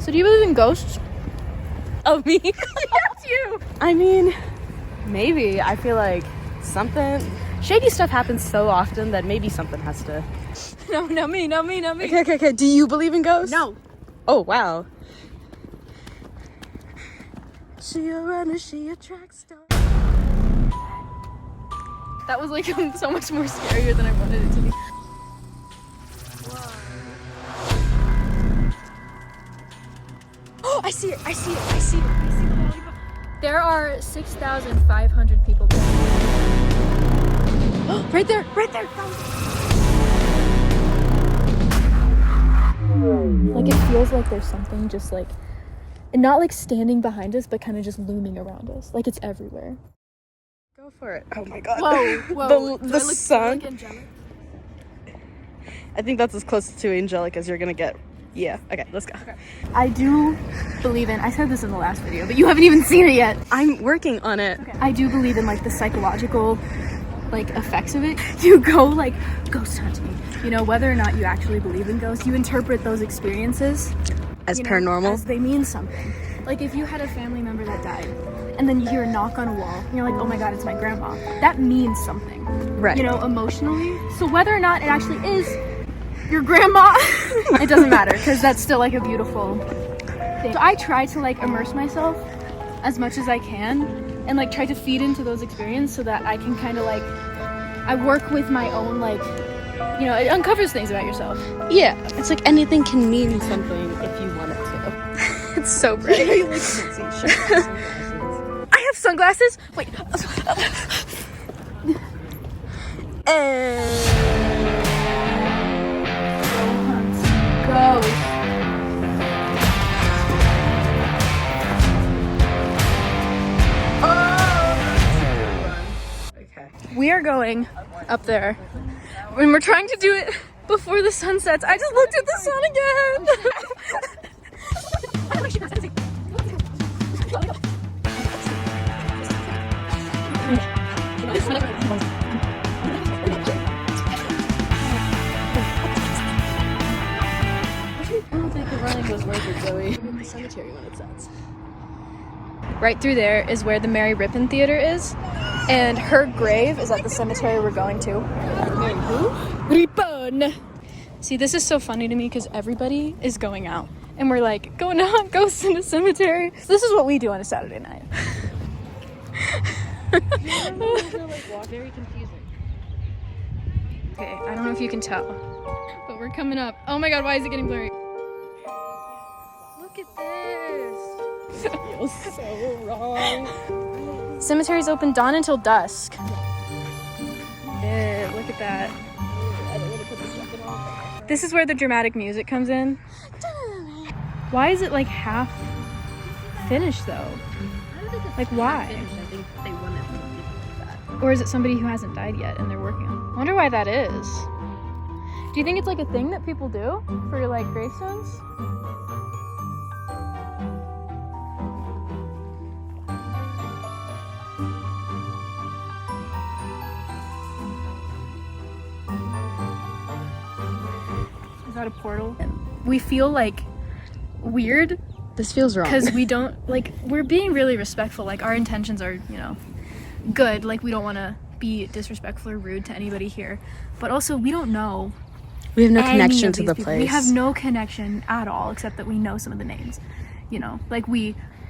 So do you believe in ghosts? Oh, me? That's you. I mean, maybe. I feel like shady stuff happens so often that maybe something has to. No, not me. Okay. Do you believe in ghosts? No. Oh, wow. She a runner, she a track star. That was like so much more scarier than I wanted it to be. Oh, I see it. I see the lollipop. There are 6,500 people there. Oh, right there. Like it feels like there's something just like, and not like standing behind us, but kind of just looming around us. Like it's everywhere. Go for it. Oh my god. Whoa. The sun. Do I look angelic? I think that's as close to angelic as you're gonna get. Yeah. Okay, let's go. Okay. I do believe in, I said this in the last video, but you haven't even seen it yet. I'm working on it. Okay. I do believe in like the psychological like effects of it. You go like ghost hunting. You know, whether or not you actually believe in ghosts, you interpret those experiences As paranormal? as they mean something. Like if you had a family member that died and then you hear a knock on a wall and you're like, oh my god, it's my grandma. That means something. Right. You know, emotionally. So whether or not it actually is your grandma, it doesn't matter because that's still like a beautiful thing. So I try to like immerse myself as much as I can and like try to feed into those experiences so that I can kind of like, I work with my own like, you know, it uncovers things about yourself. Yeah. It's like anything can mean something if you want it to. It's so bright. I have sunglasses. Wait. Go. Okay. We are going up there. And we're trying to do it before the sun sets. I just looked at the sun again. I don't think the running was worth it, Zoe. I'm in the cemetery when it sets. Right through there is where the Mary Rippon Theater is, and her grave is at the cemetery we're going to. Who? Rippon! See, this is so funny to me because everybody is going out, and we're like, going to hunt ghosts in a cemetery. So this is what we do on a Saturday night. Very confusing. Okay, I don't know if you can tell, but we're coming up. Oh my god, why is it getting blurry? Look at this! Feels so wrong. Cemetery's open dawn until dusk. Yeah, look at that. I don't want to put this jacket on. This is where the dramatic music comes in. Why is it like half finished though? I don't think it's Like why? finished. I think they wanted something like that. Or is it somebody who hasn't died yet and they're working on it? I wonder why that is. Do you think it's like a thing that people do for like gravestones? Is that a portal? We feel like weird This feels wrong. because we don't like, we're being really respectful. Like our intentions are, you know, good. Like we don't want to be disrespectful or rude to anybody here, but also we don't know we have no any connection of to these the people. place. We have no connection at all except that we know some of the names, you know, like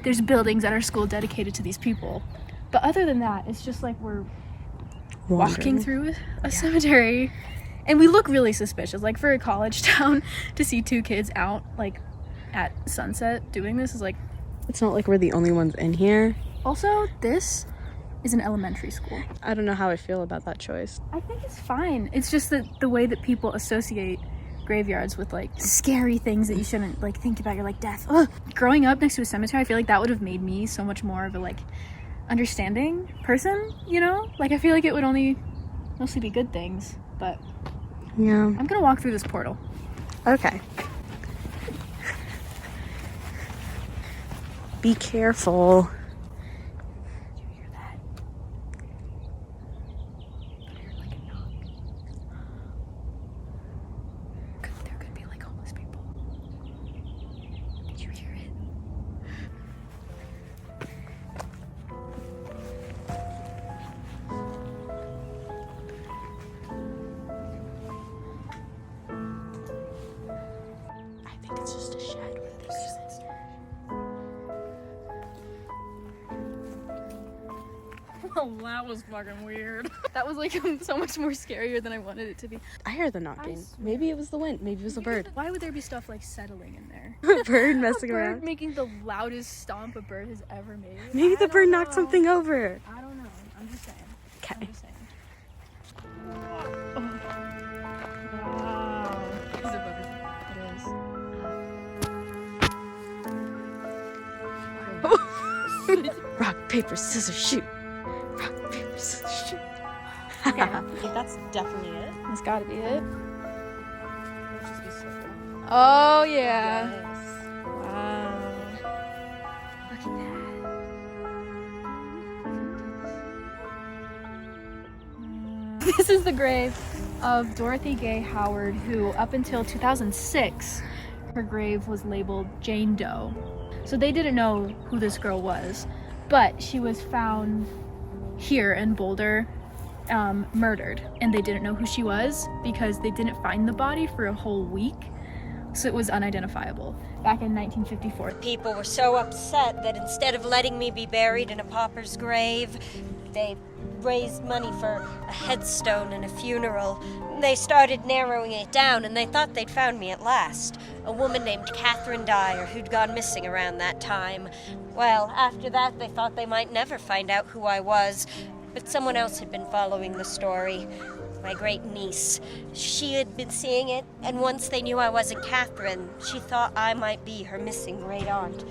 there's buildings at our school dedicated to these people, but other than that it's just like we're walking through a cemetery and we look really suspicious. Like for a college town to see two kids out like at sunset doing this is like, It's not like we're the only ones in here. also this is an elementary school. I don't know how I feel about that choice. I think it's fine. It's just that the way that people associate graveyards with like scary things that you shouldn't like think about. You're like death. Ugh. Growing up next to a cemetery, I feel like that would have made me so much more of a like understanding person, you know? Like I feel like it would only mostly be good things, but Yeah. I'm gonna walk through this portal. Okay. Be careful. Did you hear that? I heard like a knock. There could be like homeless people. Did you hear think it's just a shed. Oh, that was fucking weird. That was like so much more scarier than I wanted it to be. I heard the knocking. Maybe it was the wind. Maybe it was a bird. Why would there be stuff like settling in there? A bird messing A bird around. making the loudest stomp a bird has ever made. Maybe the bird knocked something over. I don't know. I'm just saying. Okay. I'm just saying. Wow. Is it focusing? It is. Rock, paper, scissors, shoot. Rock, paper, scissors, shoot. Okay. I think that's definitely it. That's gotta be it. Let's just be simple. Oh, yeah. Yes. Wow. Look at that. This is the grave of Dorothy Gay Howard, who up until 2006, her grave was labeled Jane Doe. So they didn't know who this girl was, but she was found here in Boulder, murdered, and they didn't know who she was because they didn't find the body for a whole week, so it was unidentifiable back in 1954. People were so upset that instead of letting me be buried in a pauper's grave, they raised money for a headstone and a funeral. They started narrowing it down, and they thought they'd found me at last. A woman named Catherine Dyer, who'd gone missing around that time. Well, after that, they thought they might never find out who I was, but someone else had been following the story. My great niece. She had been seeing it, and once they knew I wasn't Catherine, she thought I might be her missing great aunt.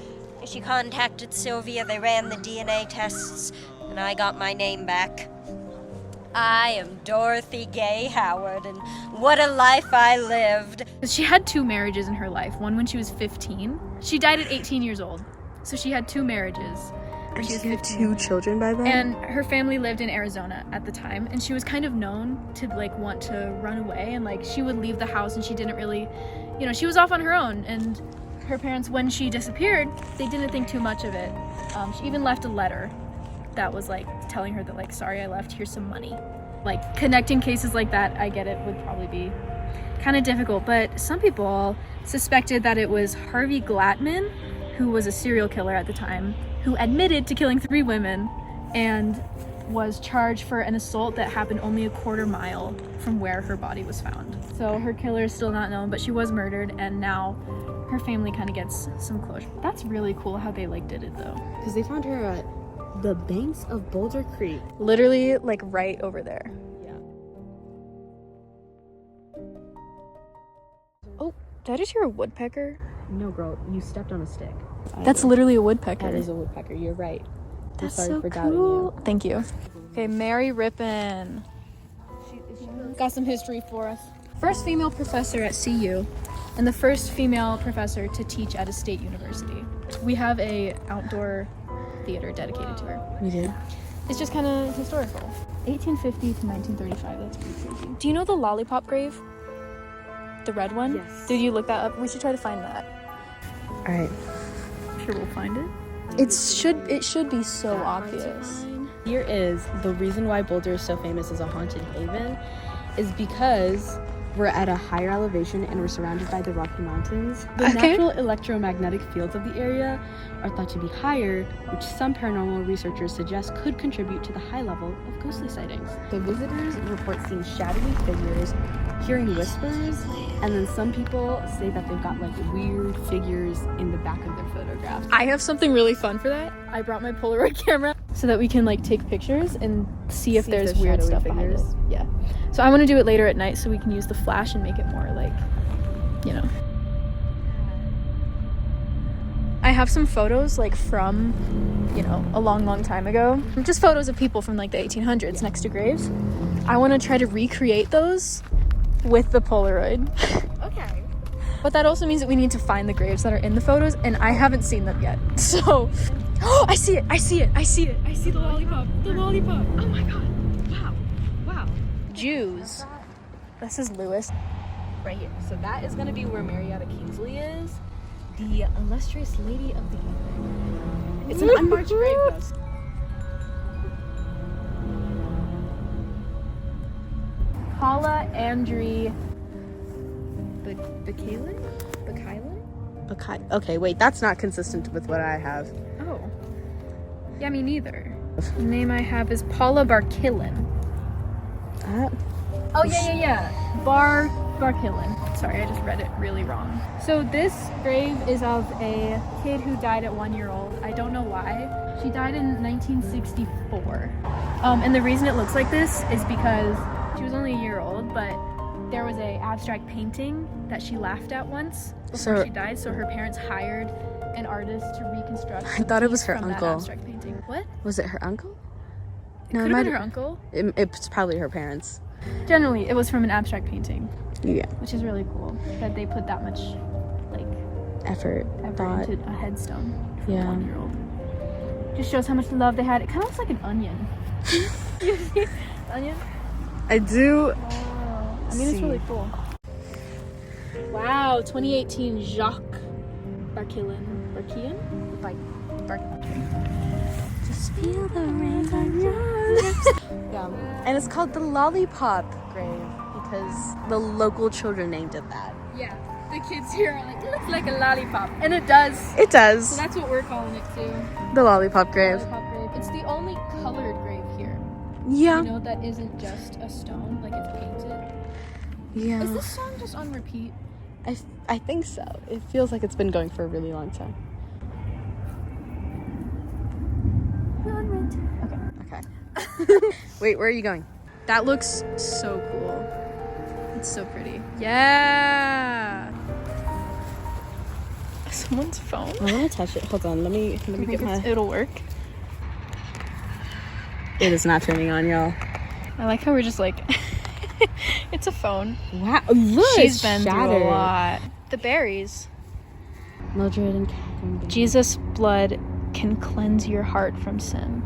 She contacted Sylvia, they ran the DNA tests, and I got my name back. I am Dorothy Gay Howard, and what a life I lived. She had 2 marriages in her life, one when she was 15. She died at 18 years old, so she had 2 marriages. And she had 2 children by then? And her family lived in Arizona at the time, and she was kind of known to like want to run away, and like she would leave the house and she didn't really, she was off on her own, and her parents, when she disappeared, they didn't think too much of it. She even left a letter that was like telling her that like, sorry I left, here's some money. Like connecting cases like that, I get it, would probably be kind of difficult, but some people suspected that it was Harvey Glattman, who was a serial killer at the time, who admitted to killing 3 women and was charged for an assault that happened only a quarter mile from where her body was found. So her killer is still not known, but she was murdered, and now her family kind of gets some closure. That's really cool how they like did it though. Because they found her at the banks of Boulder Creek. Literally like right over there. Yeah. Oh, did I just hear a woodpecker? No, girl, you stepped on a stick. That's literally a woodpecker. That is a woodpecker, you're right. That's I'm sorry so for doubting cool. you. Thank you. Okay, Mary Rippon. Got some history for us. First female professor at CU, and the first female professor to teach at a state university. We have a outdoor theater dedicated to her. We did? It's just kind of historical. 1850 to 1935, that's pretty crazy. Do you know the lollipop grave? The red one? Yes. Did you look that up? We should try to find that. Alright. I'm sure we'll find it. It should be so obvious. Here is the reason why Boulder is so famous as a haunted haven is because we're at a higher elevation and we're surrounded by the Rocky Mountains. The natural electromagnetic fields of the area are thought to be higher, which some paranormal researchers suggest could contribute to the high level of ghostly sightings. The visitors report seeing shadowy figures, hearing whispers, and then some people say that they've got like weird figures in the back of their photographs. I have something really fun for that. I brought my Polaroid camera so that we can like take pictures and see if there's weird shadowy stuff figures. behind it. Yeah. So I want to do it later at night so we can use the flash and make it more like, I have some photos like from, a long time ago. Just photos of people from like the 1800s next to graves. I want to try to recreate those with the Polaroid. Okay. But that also means that we need to find the graves that are in the photos, and I haven't seen them yet. So, oh, I see it. I see the lollipop. Oh my god. Wow. Jews. This is Lewis. Right here. So that is going to be where Marietta Kingsley is, the illustrious lady of the evening. It's an unmarked grave, though. Paula Andre Bakailan? Okay, wait, that's not consistent with what I have. Oh. Yeah, me neither. The name I have is Paula Barkillen. Oh, yeah. Barkillen. Sorry, I just read it really wrong. So this grave is of a kid who died at 1 year old. I don't know why. She died in 1964. And the reason it looks like this is because she was only a year old, but there was a abstract painting that she laughed at once before she died, so her parents hired an artist to reconstruct. I thought it was her from uncle. That abstract painting. What? Was it her uncle? It could have been her uncle. It's probably her parents. Generally, it was from an abstract painting. Yeah. Which is really cool that they put that much, like, effort thought into a headstone for a Yeah. 1 year old. Just shows how much love they had. It kind of looks like an onion. You see the onion? I do. Wow. I mean, it's really cool. Wow, 2018 Jacques Barkillen. Just feel the rain on your lips. Yeah. And it's called the Lollipop Grave because the local children named it that. Yeah, the kids here are like, it looks like a lollipop. And it does. It does. So that's what we're calling it too. The Lollipop Grave. Lollipop grave. It's the only colored grave here. Yeah. You know, that isn't just a stone, like it's painted. Yeah. Is this song just on repeat? I think so. It feels like it's been going for a really long time. Okay. Wait, where are you going? That looks so cool. It's so pretty. Yeah. Someone's phone. I want to touch it. Hold on. Let me get my. It'll work. It is not turning on, y'all. I like how we're just like, it's a phone. Wow. Look. She's been through a lot. The berries. Mildred and Catherine. Jesus' blood can cleanse your heart from sin.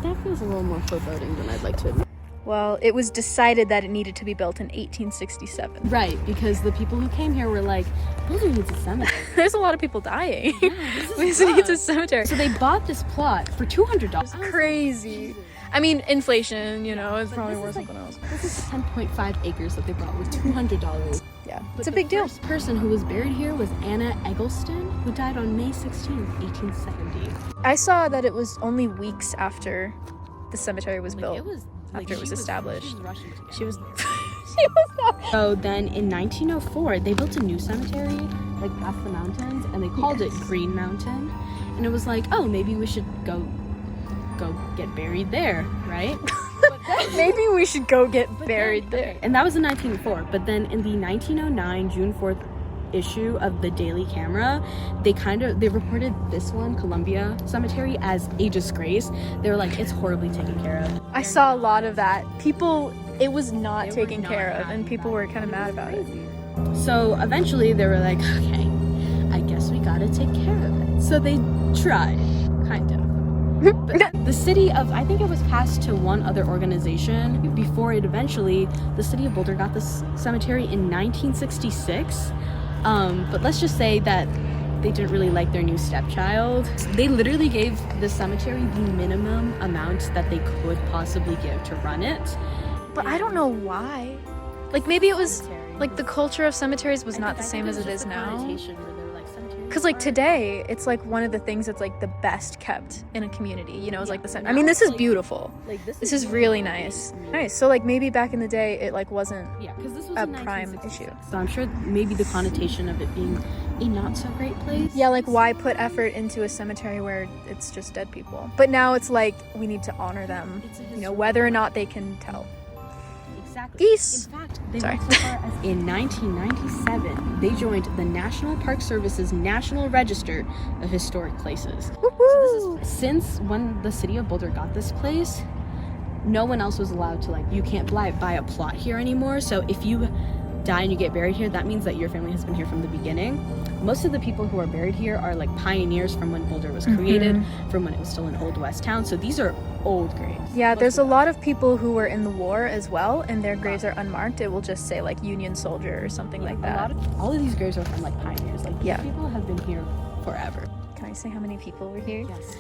That feels a little more foreboding than I'd like to admit. Well, it was decided that it needed to be built in 1867. Right, because the people who came here were like, Boulder needs a cemetery. There's a lot of people dying. Yeah, This needs a cemetery. So they bought this plot for $200. Crazy. I mean, inflation, you know, it's probably worth something else. This is 10.5 acres that they bought with $200. Yeah, it's a big deal. The first person who was buried here was Anna Eggleston, who died on May 16th, 1870. I saw that it was only weeks after the cemetery was built. It was after it was established. She was rushing to get She was. So then in 1904, they built a new cemetery, like past the mountains, and they called it Green Mountain. And it was like, oh, maybe we should go get buried there, right? Maybe we should go get buried there. And that was in 1904. But then in the 1909 June 4th issue of the Daily Camera, they reported this one, Columbia Cemetery, as a disgrace. They were like, it's horribly taken care of. I saw a lot of that. It was not taken care of, and people were kind of mad about it. So eventually they were like, okay, I guess we gotta take care of it. So they tried, kind of. But the city of, I think it was passed to one other organization before it eventually, the city of Boulder got this cemetery in 1966. But let's just say that they didn't really like their new stepchild. They literally gave the cemetery the minimum amount that they could possibly give to run it. But I don't know why. Like, maybe it was, like, the culture of cemeteries was not the same as it is now. Because, like, today, it's, like, one of the things that's, like, the best kept in a community, you know, is, like, the cemetery. I mean, this is beautiful. This is really nice. Nice. So, like, maybe back in the day, it, like, wasn't a prime issue. So I'm sure maybe the connotation of it being a not-so-great place. Yeah, like, why put effort into a cemetery where it's just dead people? But now it's, like, we need to honor them, you know, whether or not they can tell. Exactly. Geese. In fact, they went so far as in 1997, they joined the National Park Service's National Register of Historic Places. So this is since when the city of Boulder got this place, no one else was allowed to, like, you can't buy a plot here anymore. So if you die and you get buried here, that means that your family has been here from the beginning. Most of the people who are buried here are like pioneers from when Boulder was created, from when it was still an old West town. So these are old graves. Yeah, there's a lot of people who were in the war as well, and their graves are unmarked. It will just say like Union Soldier or something like that. All of these graves are from like pioneers. Like these people have been here forever. Can I say how many people were here? Yes.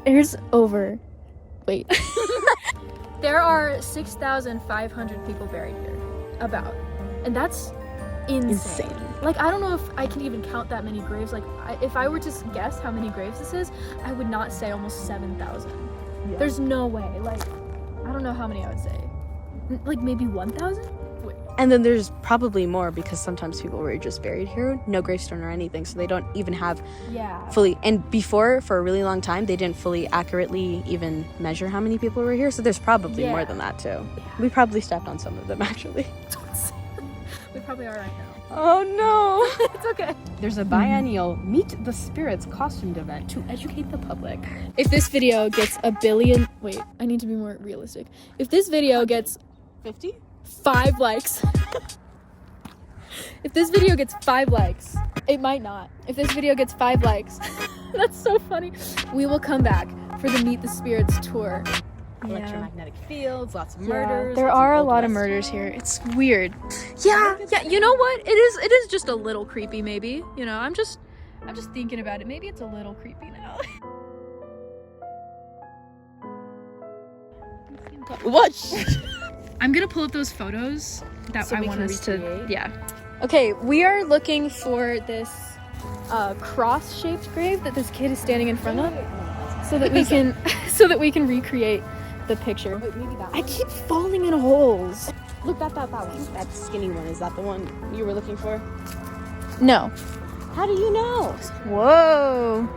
There's over. Wait. There are 6,500 people buried here. About. And that's insane. Like, I don't know if I can even count that many graves. Like, if I were to guess how many graves this is, I would not say almost 7,000. Yeah. There's no way. Like, I don't know how many I would say. Like, maybe 1,000? And then there's probably more because sometimes people were just buried here, no gravestone or anything, so they don't even have fully. And before, for a really long time, they didn't fully accurately even measure how many people were here, so there's probably more than that too. Yeah. We probably stepped on some of them actually. We probably are right now. Oh no! It's okay. There's a biennial Meet the Spirits costumed event to educate the public. If this video gets a billion, wait, I need to be more realistic. If this video gets 50? 5 likes. If this video gets 5 likes, it might not. If this video gets 5 likes, that's so funny. We will come back for the Meet the Spirits tour. Electromagnetic fields, lots of murders. There are a lot of murders here. It's weird. Yeah, you know what? It is just a little creepy maybe. You know, I'm just thinking about it. Maybe it's a little creepy now. What? I'm gonna pull up those photos that so I want us to. Recreate? Yeah. Okay, we are looking for this cross-shaped grave that this kid is standing in front of, so that we can recreate the picture. Wait, maybe that one? I keep falling in holes. Look, that one. That skinny one. Is that the one you were looking for? No. How do you know? Whoa.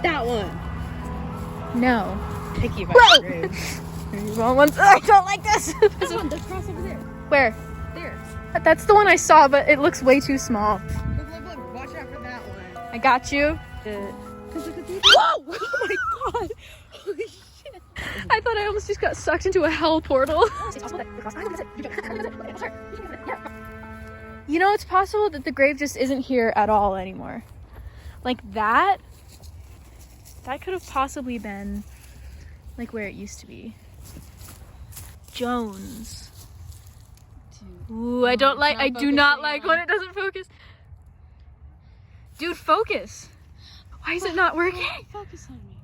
That one. No. Picky by Whoa! the grave. I don't like this. This one, the cross over there. Where? There. That's the one I saw, but it looks way too small. Look. Watch out for that one. I got you. Whoa! Oh my god! Holy shit! I thought I almost just got sucked into a hell portal. You know, it's possible that the grave just isn't here at all anymore. Like that could have possibly been like where it used to be. Jones. Ooh, I do not like when it doesn't focus. Dude, focus. Why is it not working? Focus on me.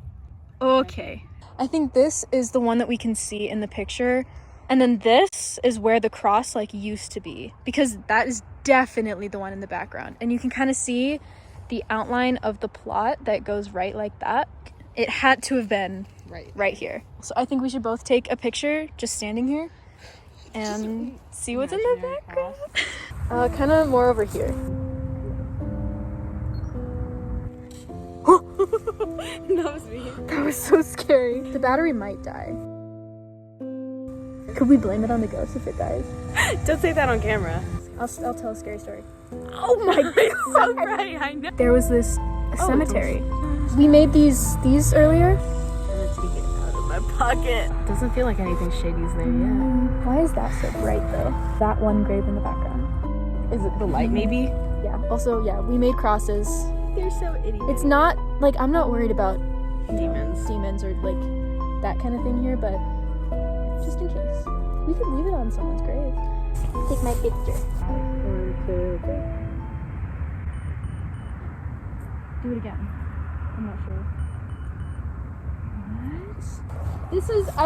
Okay. I think this is the one that we can see in the picture. And then this is where the cross like used to be, because that is definitely the one in the background. And you can kind of see the outline of the plot that goes right like that. It had to have been right here. So I think we should both take a picture just standing here and see what's in the background. Kind of more over here. That was me. That was so scary. The battery might die. Could we blame it on the ghost if it dies? Don't say that on camera. I'll tell a scary story. Oh my god! So right, I know. There was this cemetery. We made these earlier. I'm gonna take it out of my pocket. Doesn't feel like anything shady's there yet. Why is that so bright though? That one grave in the background. Is it the light maybe? Yeah. Also, yeah, we made crosses. They're so itty. It's not like I'm not worried about demons or like that kind of thing here, but just in case, we could leave it on someone's grave. Take my picture. 1, 2, 3. Do it again. I'm not sure.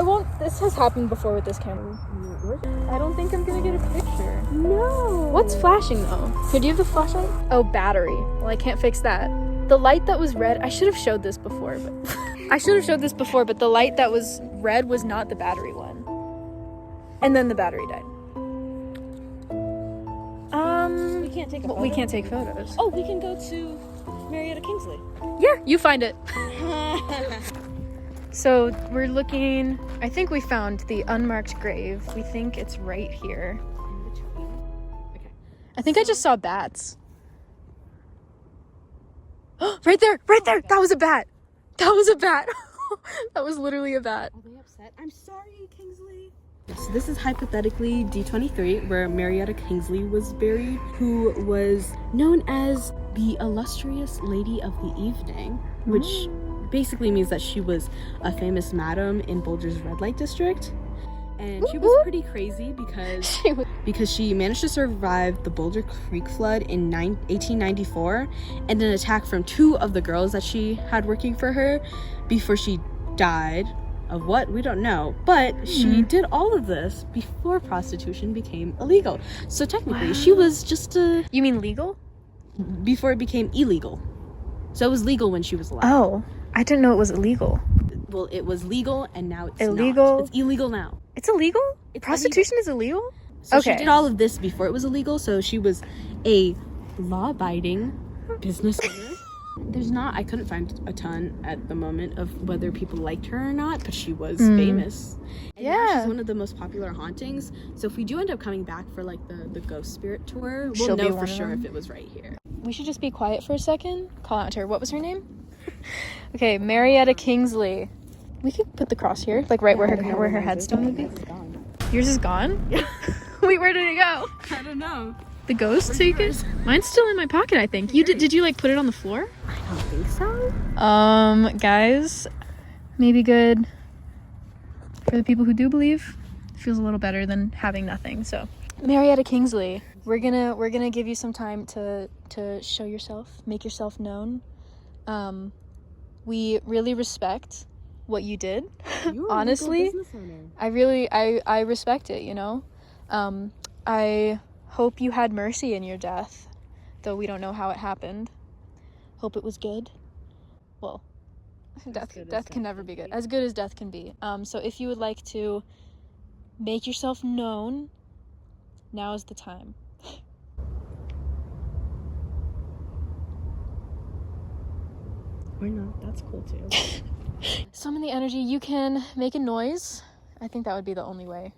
What? This has happened before with this camera. I don't think I'm gonna get a picture. No. What's flashing though? Could you have the flashlight? Oh, battery. Well, I can't fix that. The light that was red, I should have showed this before, but the light that was red was not the battery one. And then the battery died. We can't take a photo? We can't take photos. Oh, we can go to Marietta Kingsley. Yeah, you find it. So we're looking, I think we found the unmarked grave. We think it's right here. In between. Okay. I think I just saw bats. Right there! That was a bat! That was literally a bat. Are they upset? I'm sorry, Kingsley. So this is hypothetically D23, where Marietta Kingsley was buried, who was known as the illustrious lady of the evening, which basically means that she was a famous madam in Boulder's red light district. And she was pretty crazy because she managed to survive the Boulder Creek flood in 1894 and an attack from 2 of the girls that she had working for her before she died. Of what? We don't know. But she did all of this before prostitution became illegal. So technically, she was just You mean legal? before it became illegal. So it was legal when she was alive. Oh, I didn't know it was illegal. Well, it was legal, and now it's Illegal? not. It's illegal now. It's illegal? It's Prostitution is illegal? So Okay. she did all of this before it was illegal, so she was a law-abiding business owner. I couldn't find a ton at the moment of whether people liked her or not, but she was famous. And now she's one of the most popular hauntings. So if we do end up coming back for like the ghost spirit tour, we'll know for sure if it was right here. We should just be quiet for a second. Call out to her. What was her name? Okay, Marietta Kingsley. We could put the cross here, like right where her headstone would be. Yours is gone? Wait, where did it go? I don't know. The ghost taken? Mine's still in my pocket, I think. Did you like put it on the floor? I don't think so. Guys, maybe good for the people who do believe. Feels a little better than having nothing. So, Marietta Kingsley, we're gonna give you some time to show yourself, make yourself known. We really respect what you did. Honestly, I respect it, you know. I hope you had mercy in your death, though we don't know how it happened. Hope it was good. Well, death can never be good. As good as death can be. So if you would like to make yourself known, now is the time. Or not. That's cool too. Summon the energy. You can make a noise. I think that would be the only way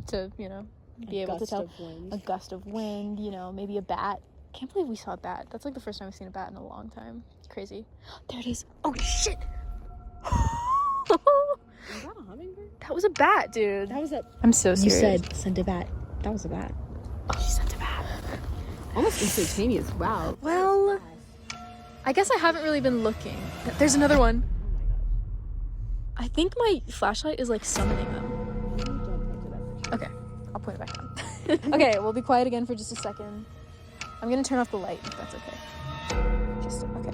to, be able to tell. A gust of wind, maybe a bat. Can't believe we saw a bat. That's like the first time we've seen a bat in a long time. Crazy. There it is. Oh shit. Was that a hummingbird? That was a bat, dude. That was a... I'm so serious. You said send a bat. That was a bat. Oh, she sent a bat. Almost instantaneous. Wow. Well, I guess I haven't really been looking. There's another one. Oh my gosh. I think my flashlight is like summoning them. Don't point to that. Okay, I'll point it back on. Okay, we'll be quiet again for just a second. I'm gonna turn off the light if that's okay. Okay.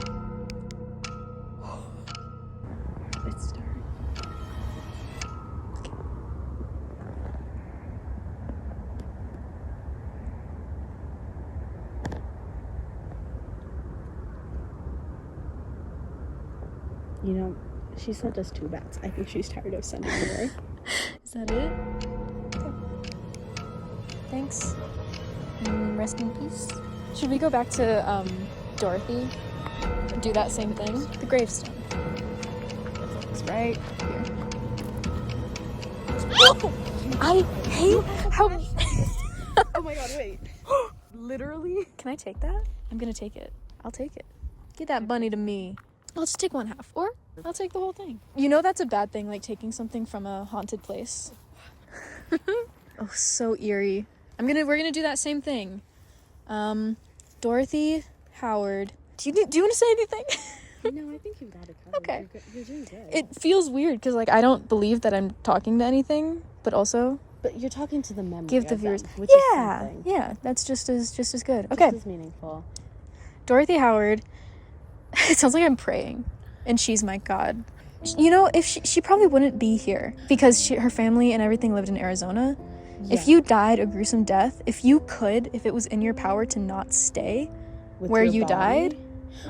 It's dark. Okay. She sent us 2 bats. I think she's tired of sending more. Is that it? Okay. Thanks. Rest in peace. Should we go back to Dorothy? Do that same thing? The gravestone. It's right here. Oh, I hate how... Oh my god, wait. Literally? Can I take that? I'm gonna take it. I'll take it. Get that bunny to me. I'll just take one half, or I'll take the whole thing. That's a bad thing, like taking something from a haunted place. Oh, so eerie. We're gonna do that same thing. Dorothy Howard. Do you want to say anything? No, I think you've got it covered. Okay. You're doing good. It feels weird because I don't believe that I'm talking to anything, but also But you're talking to the memory give the of viewers. them, which is Yeah, something. yeah. That's just as good. Okay. Just as meaningful. Dorothy Howard. It sounds like I'm praying, and she's my god. If she probably wouldn't be here because her family and everything lived in Arizona. Yeah. If you died a gruesome death, if it was in your power to not stay where you died,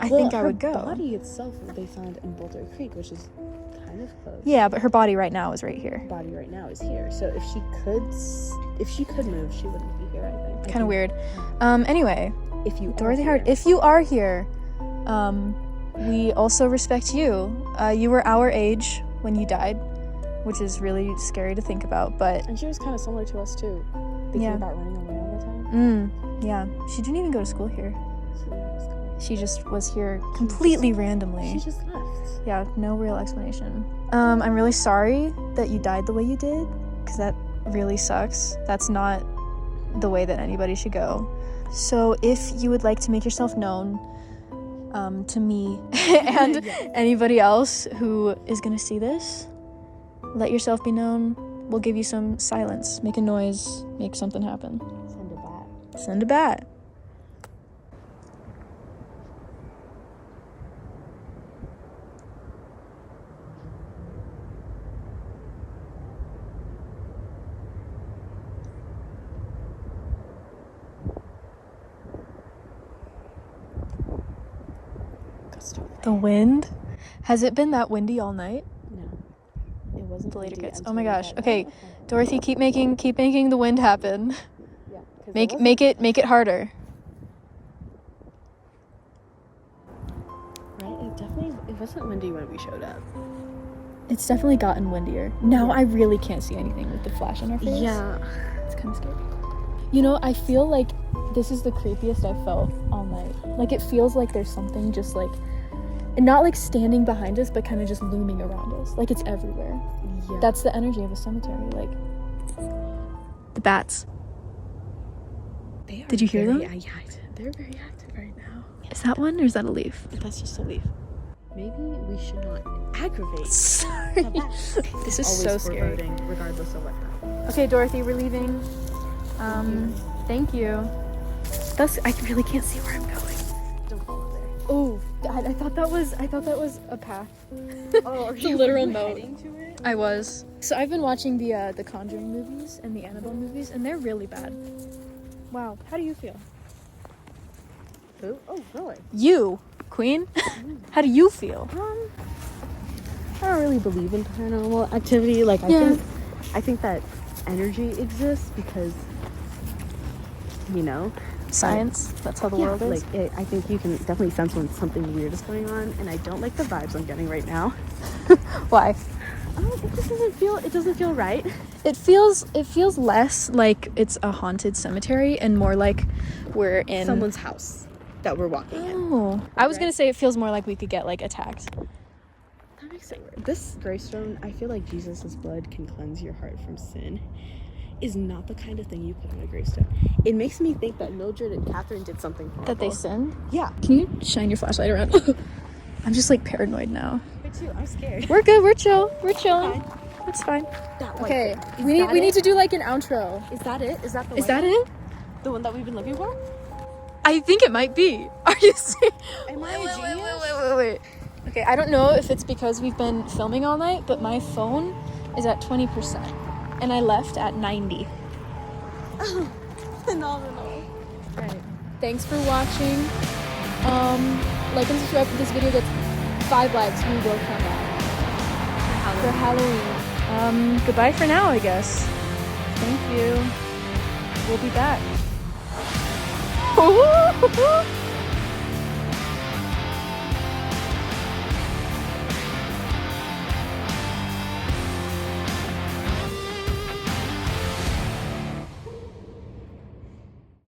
I think I would go. Her body itself they found in Boulder Creek, which is kind of close. Yeah, but her body right now is right here. Her body right now is here. So if she could move, she wouldn't be here, I think. Kind of weird. Anyway, Dorothy Howard, if you are here, we also respect you. You were our age when you died, which is really scary to think about, but... And she was kind of similar to us, too. Thinking about running away all the time. Yeah. She didn't even go to school here. She just was here completely randomly. She just left. Yeah, no real explanation. I'm really sorry that you died the way you did, because that really sucks. That's not the way that anybody should go. So if you would like to make yourself known to me and anybody else who is gonna see this, let yourself be known. We'll give you some silence. Make a noise. Make something happen. Send a bat. just over The wind? Has it been that windy all night? No, it wasn't The later windy kids. Oh until my we gosh. got- Okay, Dorothy, keep making the wind happen. Yeah, 'cause Make it harder. Right, it wasn't windy when we showed up. It's definitely gotten windier. Now I really can't see anything with the flash on our face. Yeah. It's kind of scary. You know, I feel like this is the creepiest I've felt all night. Like, it feels like there's something just like, not like standing behind us, but kind of just looming around us. Like, it's everywhere. Yeah. That's the energy of a cemetery. Like, the bats. They are Did you hear them? Yeah, they're very active right now. Is that one or is that a leaf? That's just a leaf. Maybe we should not aggravate. Sorry. This is so scary. Foreboding, regardless of what happens. Okay, Dorothy, we're leaving. Thank you. I really can't see where I'm going. Don't go up there. Oh, I thought that was a path. Oh, are It's a literal moat. heading to it? I was. So I've been watching the Conjuring movies and the Annabelle movies, and they're really bad. Wow. How do you feel? Who? Oh, really? You, Queen. How do you feel? I don't really believe in paranormal activity. Like, I think that energy exists because, you know, Science. That's how the world is. Like, I think you can definitely sense when something weird is going on, and I don't like the vibes I'm getting right now. Why? It just doesn't feel right. It feels less like it's a haunted cemetery and more like we're in Someone's house that we're walking in. Oh, I was gonna say it feels more like we could get like attacked. That makes it weird. This gravestone, I feel like Jesus' blood can cleanse your heart from sin, is not the kind of thing you put on a gravestone. It makes me think that Mildred and Catherine did something horrible. That they sinned? Yeah. Can you shine your flashlight around? I'm just like paranoid now. Me too. I'm scared. We're good. We're chilling. It's fine. That white Okay. thing. We need to do like an outro. Is that it? Is that the Is white that one? it? The one that we've been looking for? I think it might be. Are you serious? Am I a genius? Wait. Okay, I don't know if it's because we've been filming all night, but my phone is at 20%, and I left at 90. Phenomenal. Alright. Thanks for watching. Like and subscribe if this video gets 5 likes. We will come back for Halloween. Goodbye for now, I guess. Thank you. We'll be back.